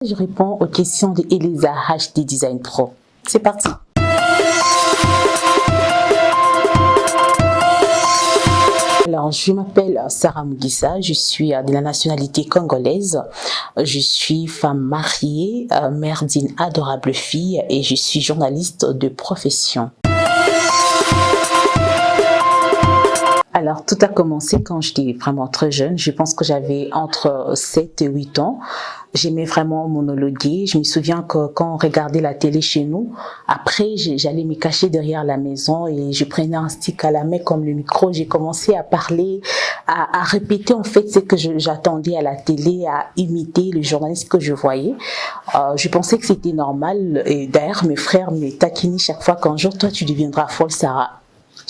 Je réponds aux questions de Elisa HD Design Pro. C'est parti. Alors, je m'appelle Sarah Mugisha, je suis de la nationalité congolaise. Je suis femme mariée, mère d'une adorable fille et je suis journaliste de profession. Alors, tout a commencé quand j'étais vraiment très jeune. Je pense que j'avais entre 7 et 8 ans. J'aimais vraiment monologuer. Je me souviens que quand on regardait la télé chez nous, après, j'allais me cacher derrière la maison et je prenais un stick à la main comme le micro. J'ai commencé à parler, à répéter en fait ce que j'attendais à la télé, à imiter les journalistes que je voyais. Je pensais que c'était normal. Et d'ailleurs, mes frères me taquinaient chaque fois qu'un jour, toi, tu deviendras folle, Sarah.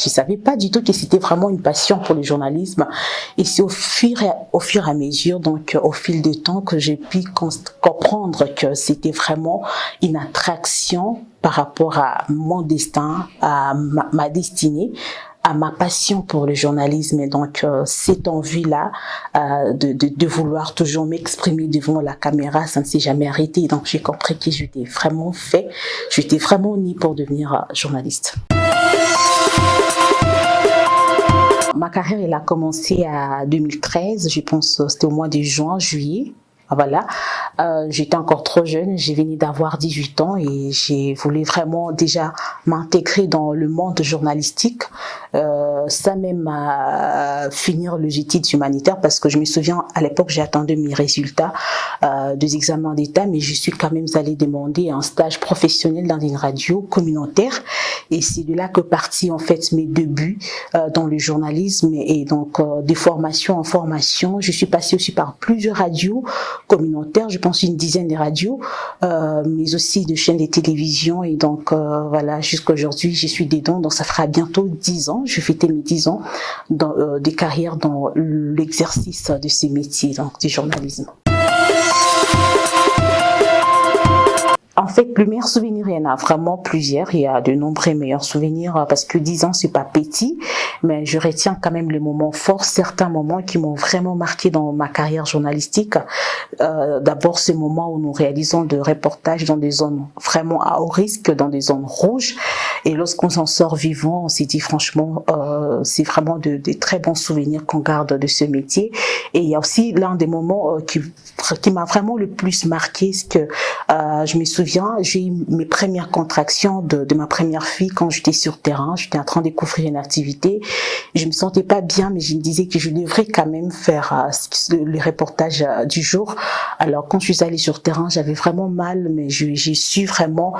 Je savais pas du tout que c'était vraiment une passion pour le journalisme. Et c'est au fur et à mesure, donc au fil du temps, que j'ai pu comprendre que c'était vraiment une attraction par rapport à mon destin, à ma destinée, à ma passion pour le journalisme. Et donc cette envie-là de vouloir toujours m'exprimer devant la caméra, ça ne s'est jamais arrêté. Donc j'ai compris que j'étais vraiment née pour devenir journaliste. Ma carrière, elle a commencé à 2013, je pense c'était au mois de juin, juillet. Voilà, j'étais encore trop jeune, j'ai venu d'avoir 18 ans et j'ai voulu vraiment déjà m'intégrer dans le monde journalistique, sans même finir les études humanitaires parce que je me souviens à l'époque j'ai attendu mes résultats des examens d'état, mais je suis quand même allée demander un stage professionnel dans une radio communautaire et c'est de là que partit en fait mes débuts dans le journalisme et donc de formation en formation. Je suis passée aussi par plusieurs radios communautaires, je pense une dizaine de radios, mais aussi de chaînes de télévision et donc voilà, jusqu'à aujourd'hui je suis dedans, donc ça fera bientôt 10 ans, je fêtais mes 10 ans de carrière dans l'exercice de ce métier, donc du journalisme. En fait, le meilleur souvenir, il y en a vraiment plusieurs. Il y a de nombreux meilleurs souvenirs parce que 10 ans, c'est pas petit, mais je retiens quand même les moments forts, certains moments qui m'ont vraiment marqué dans ma carrière journalistique. D'abord, ce moment où nous réalisons des reportages dans des zones vraiment à haut risque, dans des zones rouges. Et lorsqu'on s'en sort vivant, on s'est dit franchement, c'est vraiment de très bons souvenirs qu'on garde de ce métier. Et il y a aussi l'un des moments qui m'a vraiment le plus marqué, c'est que je me souviens, j'ai eu mes premières contractions de ma première fille quand j'étais sur terrain. J'étais en train de découvrir une activité. Je me sentais pas bien, mais je me disais que je devrais quand même faire le reportage du jour. Alors quand je suis allée sur terrain, j'avais vraiment mal, mais j'ai su vraiment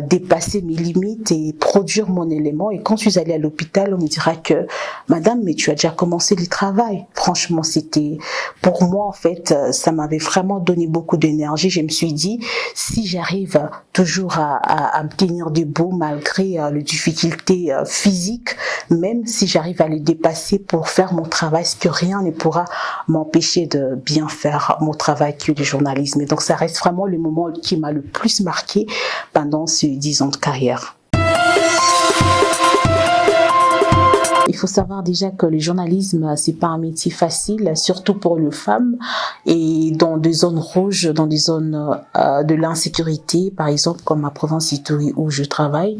dépasser mes limites et produire mon élément. Et quand je suis allée à l'hôpital, on me dira que madame, mais tu as déjà commencé le travail. Franchement, c'était pour moi en fait, ça m'avait vraiment donné beaucoup d'énergie. Je me suis dit, si j'arrive toujours à me tenir debout malgré les difficultés physiques, même si j'arrive à les dépasser pour faire mon travail, ce que rien ne pourra m'empêcher de bien faire mon travail que le journalisme. Et donc ça reste vraiment le moment qui m'a le plus marqué pendant ces 10 ans de carrière. Il faut savoir déjà que le journalisme, c'est pas un métier facile, surtout pour les femmes. Et dans des zones rouges, dans des zones de l'insécurité, par exemple comme ma province Ituri où je travaille,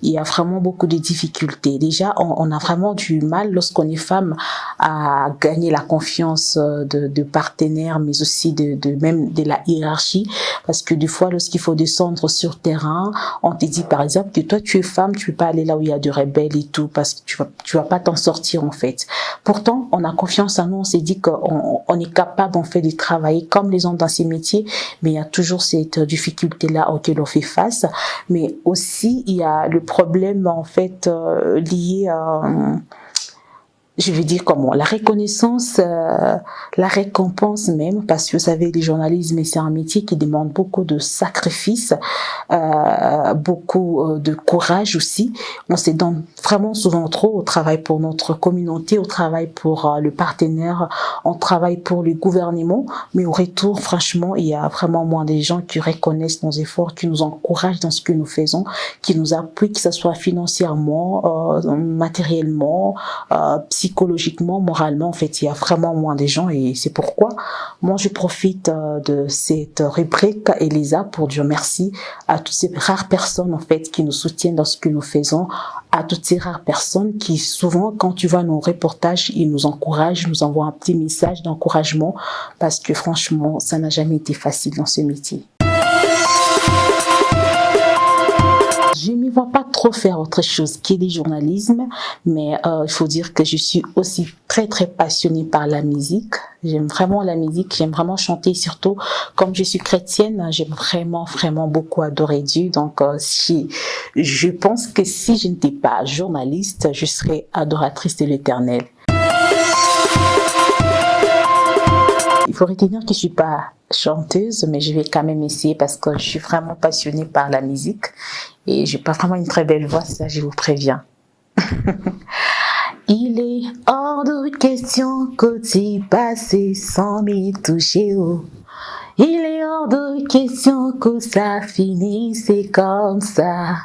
il y a vraiment beaucoup de difficultés. Déjà, on a vraiment du mal lorsqu'on est femme à gagner la confiance de partenaires, mais aussi même de la hiérarchie, parce que des fois, lorsqu'il faut descendre sur terrain, on te dit par exemple que toi tu es femme, tu peux pas aller là où il y a des rebelles et tout, parce que tu vas pas t'en sortir en fait. Pourtant, on a confiance en nous, on s'est dit qu'on est capable en fait de travailler comme les hommes dans ces métiers, mais il y a toujours cette difficulté-là auquel on fait face. Mais aussi, il y a le problème en fait lié à je vais dire comment, la reconnaissance, la récompense même, parce que vous savez, le journalisme, c'est un métier qui demande beaucoup de sacrifices, beaucoup de courage aussi. On se donne vraiment souvent trop au travail pour notre communauté, au travail pour le partenaire, on travaille pour le gouvernement, mais au retour, franchement, il y a vraiment moins de gens qui reconnaissent nos efforts, qui nous encouragent dans ce que nous faisons, qui nous appuient, que ce soit financièrement, matériellement, psychologiquement, psychologiquement, moralement, en fait, il y a vraiment moins de gens et c'est pourquoi moi je profite de cette rubrique Elisa pour dire merci à toutes ces rares personnes en fait qui nous soutiennent dans ce que nous faisons, à toutes ces rares personnes qui souvent quand tu vois nos reportages, ils nous encouragent, nous envoient un petit message d'encouragement parce que franchement, ça n'a jamais été facile dans ce métier. Je ne me vois pas trop faire autre chose que du journalisme, mais il faut dire que je suis aussi très passionnée par la musique. J'aime vraiment la musique, j'aime vraiment chanter, surtout comme je suis chrétienne, j'aime vraiment beaucoup adorer Dieu. Donc je pense que si je n'étais pas journaliste, je serais adoratrice de l'Éternel. Il faut retenir que je suis pas chanteuse, mais je vais quand même essayer parce que je suis vraiment passionnée par la musique et j'ai pas vraiment une très belle voix, ça je vous préviens. Il est hors de question que tu passes sans m'y toucher. Oh. Il est hors de question que ça finisse comme ça.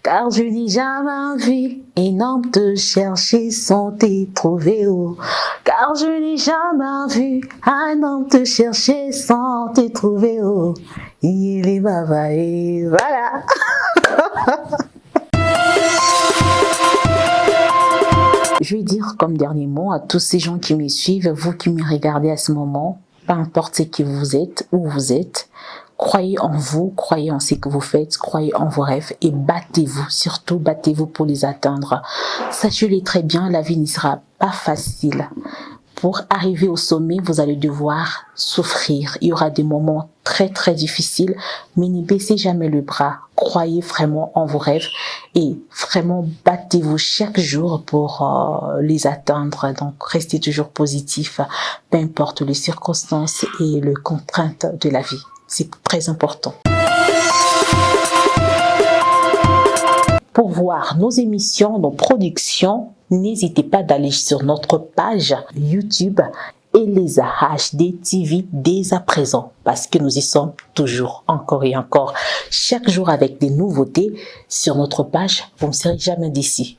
Car je n'ai jamais vu un homme te chercher sans te trouver. Oh. Car je n'ai jamais vu un homme te chercher sans te trouver. Oh. Il est baba et voilà. Je vais dire comme dernier mot à tous ces gens qui me suivent, vous qui me regardez à ce moment, peu importe ce que vous êtes, où vous êtes, croyez en vous, croyez en ce que vous faites, croyez en vos rêves et battez-vous, surtout battez-vous pour les atteindre. Sachez-le très bien, la vie ne sera pas facile. Pour arriver au sommet, vous allez devoir souffrir. Il y aura des moments très difficiles, mais ne baissez jamais le bras. Croyez vraiment en vos rêves et vraiment battez-vous chaque jour pour les atteindre. Donc, restez toujours positif, peu importe les circonstances et les contraintes de la vie. C'est très important. Pour voir nos émissions, nos productions, n'hésitez pas d'aller sur notre page YouTube Elisa HD TV dès à présent parce que nous y sommes toujours, encore et encore, chaque jour avec des nouveautés sur notre page. Vous ne serez jamais déçus.